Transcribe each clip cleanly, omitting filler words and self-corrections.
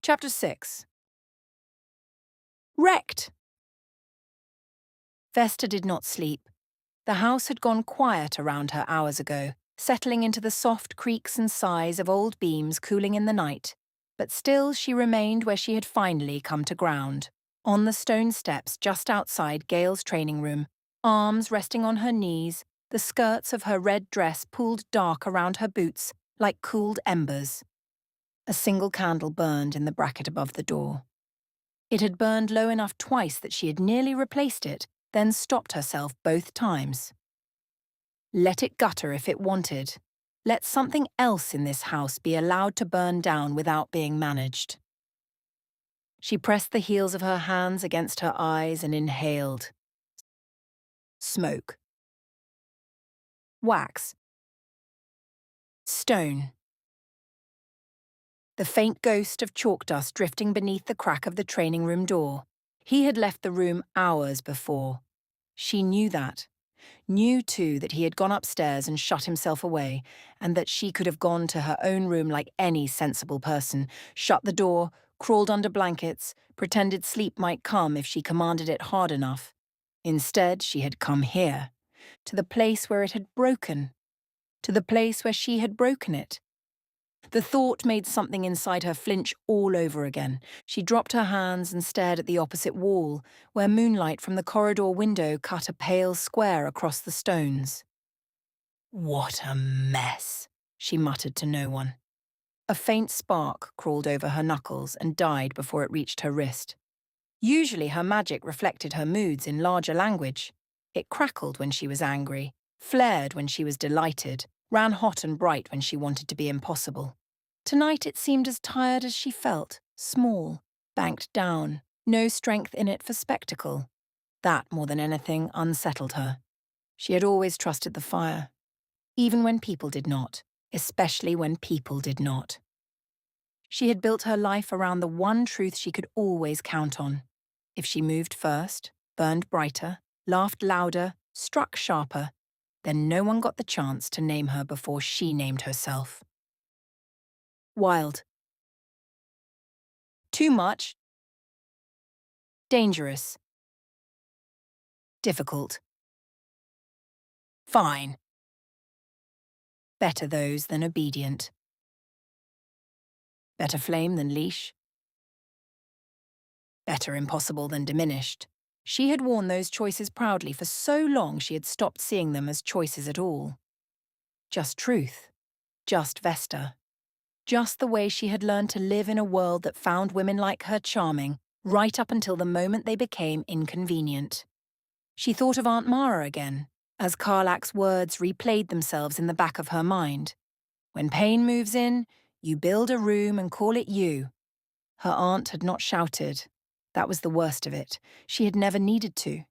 Chapter 6. Wrecked! Vesta did not sleep. The house had gone quiet around her hours ago, settling into the soft creaks and sighs of old beams cooling in the night. But still she remained where she had finally come to ground, on the stone steps just outside Gale's training room, arms resting on her knees, the skirts of her red dress pulled dark around her boots like cooled embers. A single candle burned in the bracket above the door. It had burned low enough twice that she had nearly replaced it, then stopped herself both times. Let it gutter if it wanted. Let something else in this house be allowed to burn down without being managed. She pressed the heels of her hands against her eyes and inhaled. Smoke. Wax. Stone. The faint ghost of chalk dust drifting beneath the crack of the training room door. He had left the room hours before. She knew that. Knew, too, that he had gone upstairs and shut himself away, and that she could have gone to her own room like any sensible person, shut the door, crawled under blankets, pretended sleep might come if she commanded it hard enough. Instead, she had come here, to the place where it had broken, to the place where she had broken it. The thought made something inside her flinch all over again. She dropped her hands and stared at the opposite wall, where moonlight from the corridor window cut a pale square across the stones. What a mess, she muttered to no one. A faint spark crawled over her knuckles and died before it reached her wrist. Usually her magic reflected her moods in larger language. It crackled when she was angry, flared when she was delighted, ran hot and bright when she wanted to be impossible. Tonight it seemed as tired as she felt, small, banked down, no strength in it for spectacle. That, more than anything, unsettled her. She had always trusted the fire, even when people did not, especially when people did not. She had built her life around the one truth she could always count on. If she moved first, burned brighter, laughed louder, struck sharper, then no one got the chance to name her before she named herself. Wild. Too much. Dangerous. Difficult. Fine. Better those than obedient. Better flame than leash. Better impossible than diminished. She had worn those choices proudly for so long she had stopped seeing them as choices at all. Just truth. Just Vesta. Just the way she had learned to live in a world that found women like her charming, right up until the moment they became inconvenient. She thought of Aunt Mara again, as Carlack's words replayed themselves in the back of her mind. When pain moves in, you build a room and call it you. Her aunt had not shouted. That was the worst of it. She had never needed to.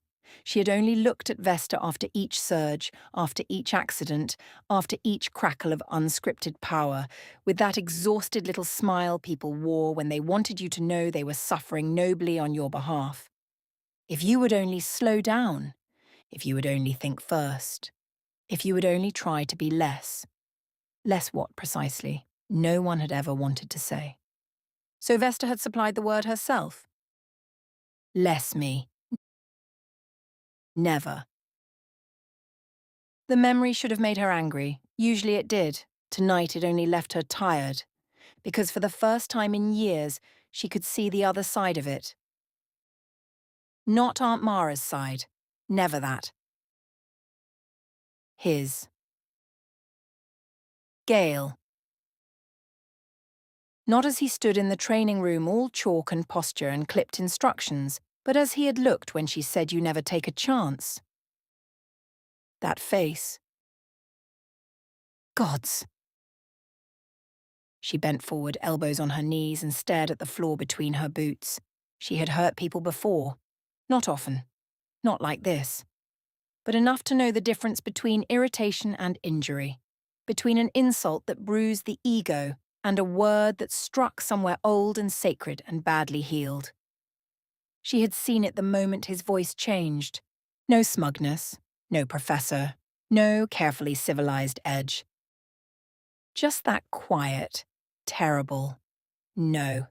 She had only looked at Vesta after each surge, after each accident, after each crackle of unscripted power, with that exhausted little smile people wore when they wanted you to know they were suffering nobly on your behalf. If you would only slow down, if you would only think first, if you would only try to be less. Less what, precisely? No one had ever wanted to say. So Vesta had supplied the word herself. Less me. Never. The memory should have made her angry. Usually it did. Tonight it only left her tired, because for the first time in years, she could see the other side of it. Not Aunt Mara's side. Never that. His. Gale. Not as he stood in the training room all chalk and posture and clipped instructions, but as he had looked when she said you never take a chance. That face. Gods. She bent forward, elbows on her knees, and stared at the floor between her boots. She had hurt people before. Not often. Not like this. But enough to know the difference between irritation and injury. Between an insult that bruised the ego and a word that struck somewhere old and sacred and badly healed. She had seen it the moment his voice changed. No smugness, no professor, no carefully civilized edge. Just that quiet, terrible no.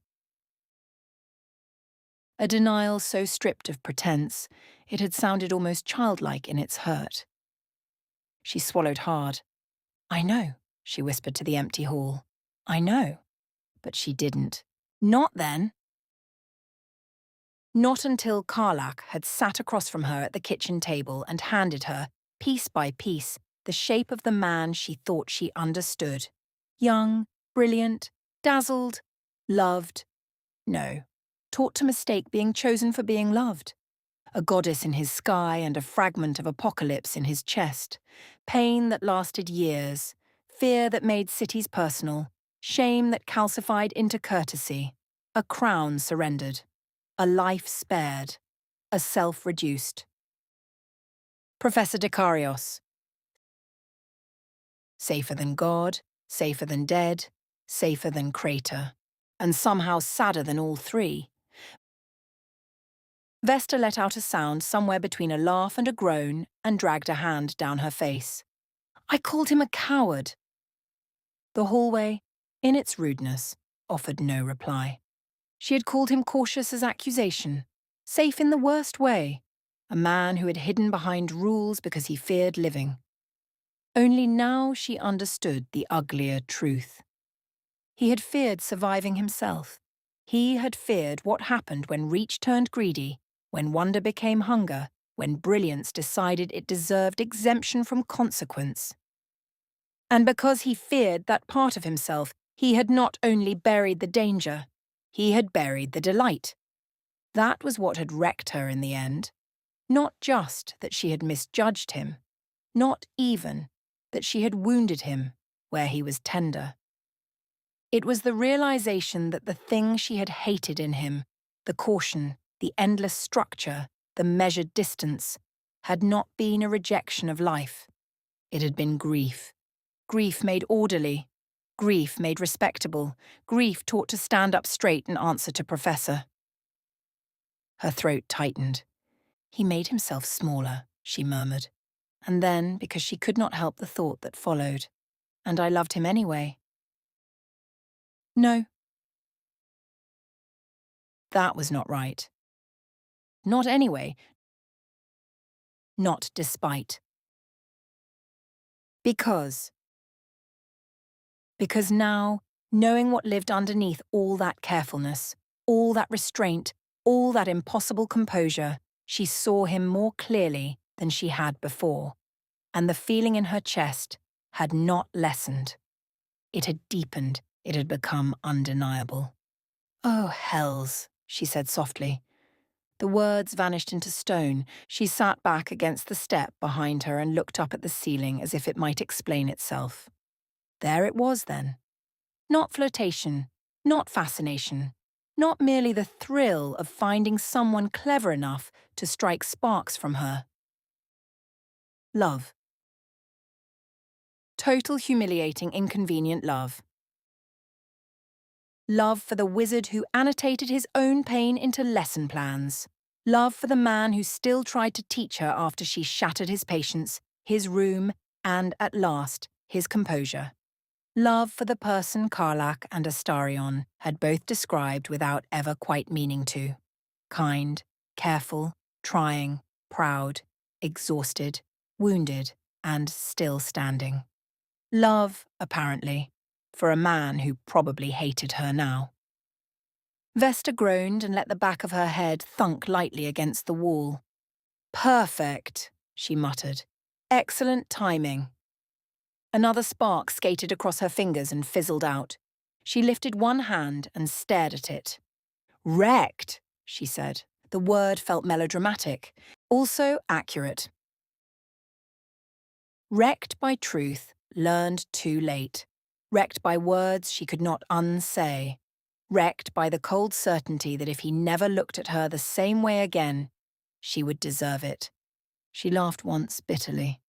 a denial so stripped of pretense it had sounded almost childlike in its hurt. She swallowed hard. "I know," she whispered to the empty hall. "I know." But she didn't. Not then. Not until Karlak had sat across from her at the kitchen table and handed her, piece by piece, the shape of the man she thought she understood. Young, brilliant, dazzled, loved. No, taught to mistake being chosen for being loved. A goddess in his sky and a fragment of apocalypse in his chest. Pain that lasted years. Fear that made cities personal. Shame that calcified into courtesy. A crown surrendered. A life spared. A self reduced. Professor Dekarios. Safer than God, safer than dead, safer than crater. And somehow sadder than all three. Vesta let out a sound somewhere between a laugh and a groan and dragged a hand down her face. "I called him a coward." The hallway, in its rudeness, offered no reply. She had called him cautious as accusation, safe in the worst way, a man who had hidden behind rules because he feared living. Only now she understood the uglier truth. He had feared surviving himself. He had feared what happened when reach turned greedy, when wonder became hunger, when brilliance decided it deserved exemption from consequence. And because he feared that part of himself, he had not only buried the danger, he had buried the delight. That was what had wrecked her in the end. Not just that she had misjudged him, not even that she had wounded him where he was tender. It was the realization that the thing she had hated in him, the caution, the endless structure, the measured distance, had not been a rejection of life. It had been grief. Grief made orderly. Grief made respectable. Grief taught to stand up straight and answer to Professor. Her throat tightened. "He made himself smaller," she murmured. And then, because she could not help the thought that followed, "And I loved him anyway." No. That was not right. Not anyway. Not despite. Because now, knowing what lived underneath all that carefulness, all that restraint, all that impossible composure, she saw him more clearly than she had before, and the feeling in her chest had not lessened. It had deepened, it had become undeniable. "Oh, hells," she said softly. The words vanished into stone. She sat back against the step behind her and looked up at the ceiling as if it might explain itself. There it was then. Not flirtation, not fascination, not merely the thrill of finding someone clever enough to strike sparks from her. Love. Total humiliating, inconvenient love. Love for the wizard who annotated his own pain into lesson plans. Love for the man who still tried to teach her after she shattered his patience, his room, and, at last, his composure. Love for the person Karlak and Astarion had both described without ever quite meaning to. Kind, careful, trying, proud, exhausted, wounded, and still standing. Love, apparently, for a man who probably hated her now. Vesta groaned and let the back of her head thunk lightly against the wall. "Perfect," she muttered. "Excellent timing." Another spark skated across her fingers and fizzled out. She lifted one hand and stared at it. "Wrecked," she said. The word felt melodramatic, also accurate. Wrecked by truth, learned too late. Wrecked by words she could not unsay. Wrecked by the cold certainty that if he never looked at her the same way again, she would deserve it. She laughed once bitterly.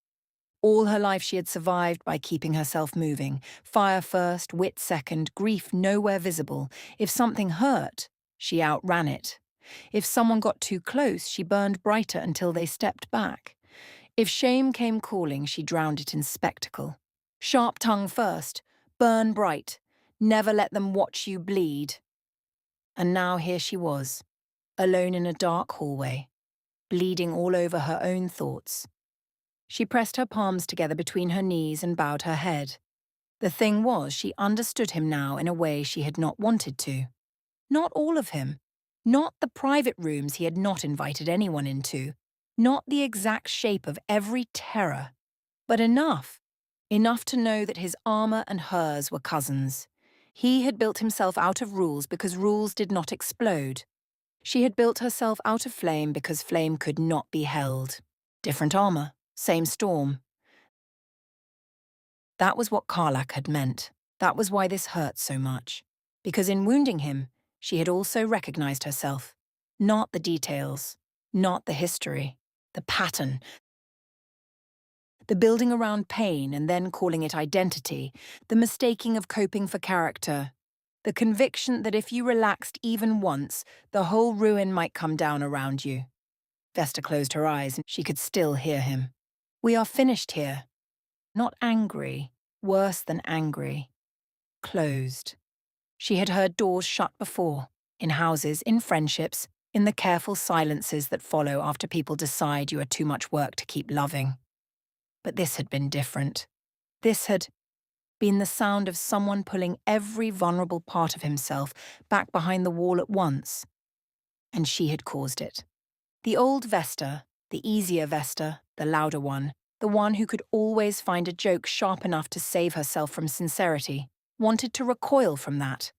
All her life she had survived by keeping herself moving. Fire first, wit second, grief nowhere visible. If something hurt, she outran it. If someone got too close, she burned brighter until they stepped back. If shame came calling, she drowned it in spectacle. Sharp tongue first, burn bright, never let them watch you bleed. And now here she was, alone in a dark hallway, bleeding all over her own thoughts. She pressed her palms together between her knees and bowed her head. The thing was, she understood him now in a way she had not wanted to. Not all of him. Not the private rooms he had not invited anyone into. Not the exact shape of every terror. But enough. Enough to know that his armor and hers were cousins. He had built himself out of rules because rules did not explode. She had built herself out of flame because flame could not be held. Different armor, same storm. That was what Karlach had meant. That was why this hurt so much. Because in wounding him, she had also recognized herself. Not the details, not the history, the pattern. The building around pain and then calling it identity, the mistaking of coping for character, the conviction that if you relaxed even once, the whole ruin might come down around you. Vesta closed her eyes and she could still hear him. We are finished here. Not angry, worse than angry. Closed. She had heard doors shut before, in houses, in friendships, in the careful silences that follow after people decide you are too much work to keep loving. But this had been different. This had been the sound of someone pulling every vulnerable part of himself back behind the wall at once. And she had caused it. The old Vesta, the easier Vesta, the louder one, the one who could always find a joke sharp enough to save herself from sincerity, wanted to recoil from that.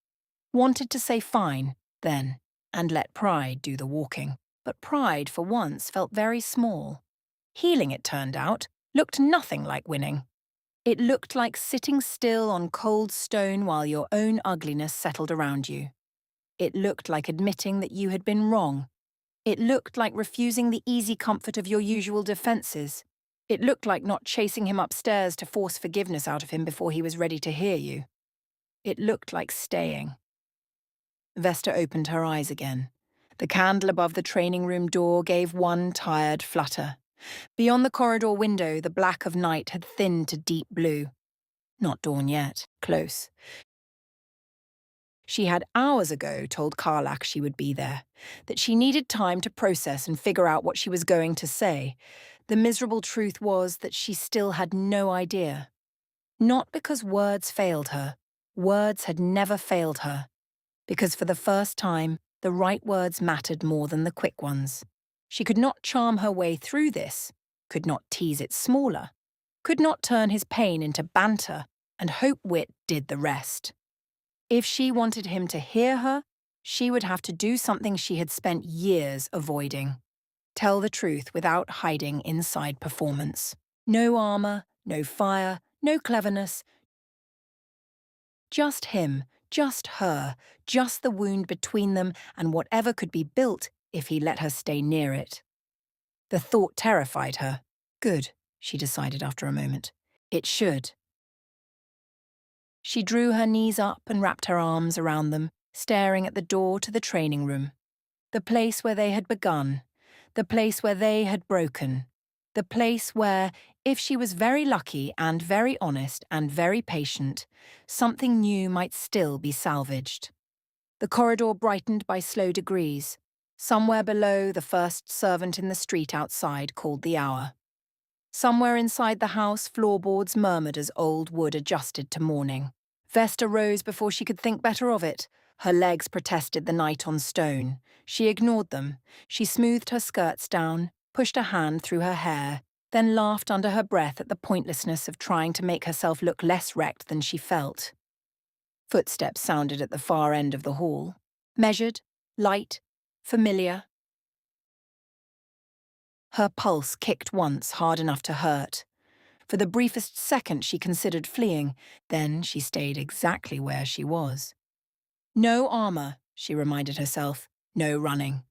Wanted to say fine, then, and let pride do the walking. But pride, for once, felt very small. Healing, it turned out, looked nothing like winning. It looked like sitting still on cold stone while your own ugliness settled around you. It looked like admitting that you had been wrong. It looked like refusing the easy comfort of your usual defenses. It looked like not chasing him upstairs to force forgiveness out of him before he was ready to hear you. It looked like staying. Vesta opened her eyes again. The candle above the training room door gave one tired flutter. Beyond the corridor window, the black of night had thinned to deep blue. Not dawn yet. Close. She had hours ago told Karlach she would be there, that she needed time to process and figure out what she was going to say. The miserable truth was that she still had no idea. Not because words failed her. Words had never failed her. Because for the first time, the right words mattered more than the quick ones. She could not charm her way through this, could not tease it smaller, could not turn his pain into banter, and hope wit did the rest. If she wanted him to hear her, she would have to do something she had spent years avoiding. Tell the truth without hiding inside performance. No armor, no fire, no cleverness. Just him, just her, just the wound between them and whatever could be built if he let her stay near it. The thought terrified her. Good, she decided after a moment. It should. She drew her knees up and wrapped her arms around them, staring at the door to the training room. The place where they had begun. The place where they had broken. The place where, if she was very lucky and very honest and very patient, something new might still be salvaged. The corridor brightened by slow degrees. Somewhere below, the first servant in the street outside called the hour. Somewhere inside the house, floorboards murmured as old wood adjusted to morning. Vesta rose before she could think better of it. Her legs protested the night on stone. She ignored them. She smoothed her skirts down, pushed a hand through her hair, then laughed under her breath at the pointlessness of trying to make herself look less wrecked than she felt. Footsteps sounded at the far end of the hall. Measured, light, familiar. Her pulse kicked once, hard enough to hurt. For the briefest second she considered fleeing, then she stayed exactly where she was. No armor, she reminded herself, no running.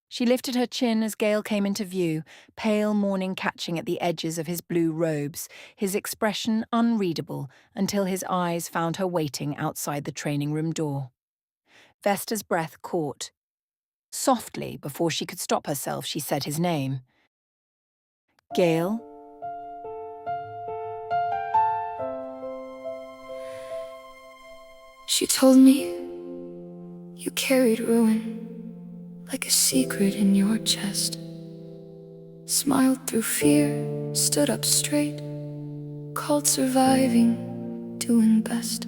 She lifted her chin as Gale came into view, pale morning catching at the edges of his blue robes, his expression unreadable until his eyes found her waiting outside the training room door. Vesta's breath caught. Softly, before she could stop herself, she said his name. Gale? She told me you carried ruin like a secret in your chest. Smiled through fear, stood up straight, called surviving, doing best.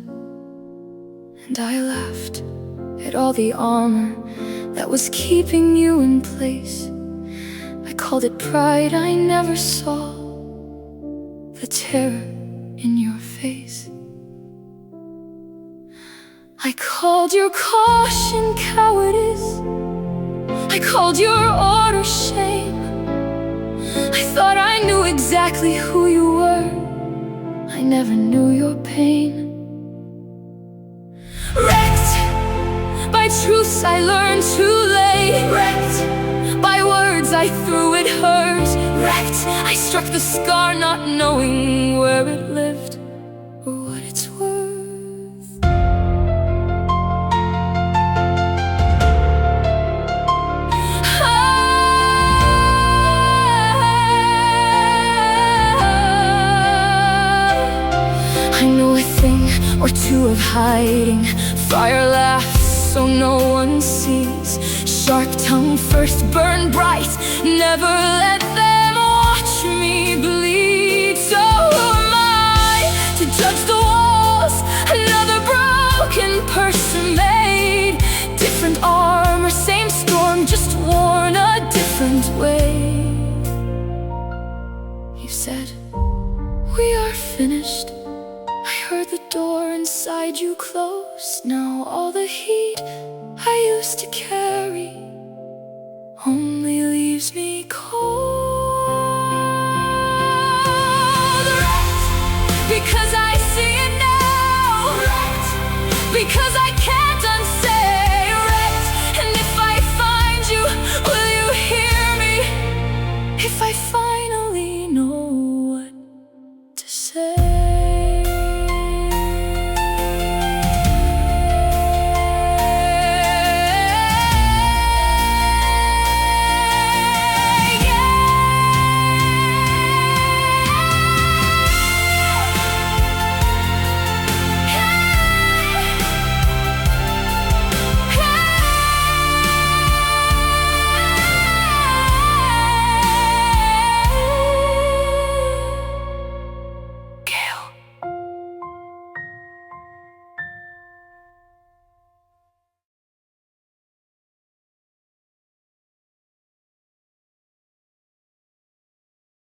And I laughed at all the armor that was keeping you in place. I called it pride, I never saw the terror in your face. I called your caution cowardice, I called your order shame. I thought I knew exactly who you were, I never knew your pain. Wrecked by truths I learned too late, wrecked by words I threw at hers, wrecked I struck the scar not knowing where it lived or what it's worth. I know a thing or two of hiding, fire laughs so no one sees, sharp tongue first burn bright, never let them watch me bleed. So who am I to judge the walls another broken person made? Different armor, same storm, just worn a different way. You said, we are finished. I heard the door inside you close. Now all the heat I used to carry only leaves me cold.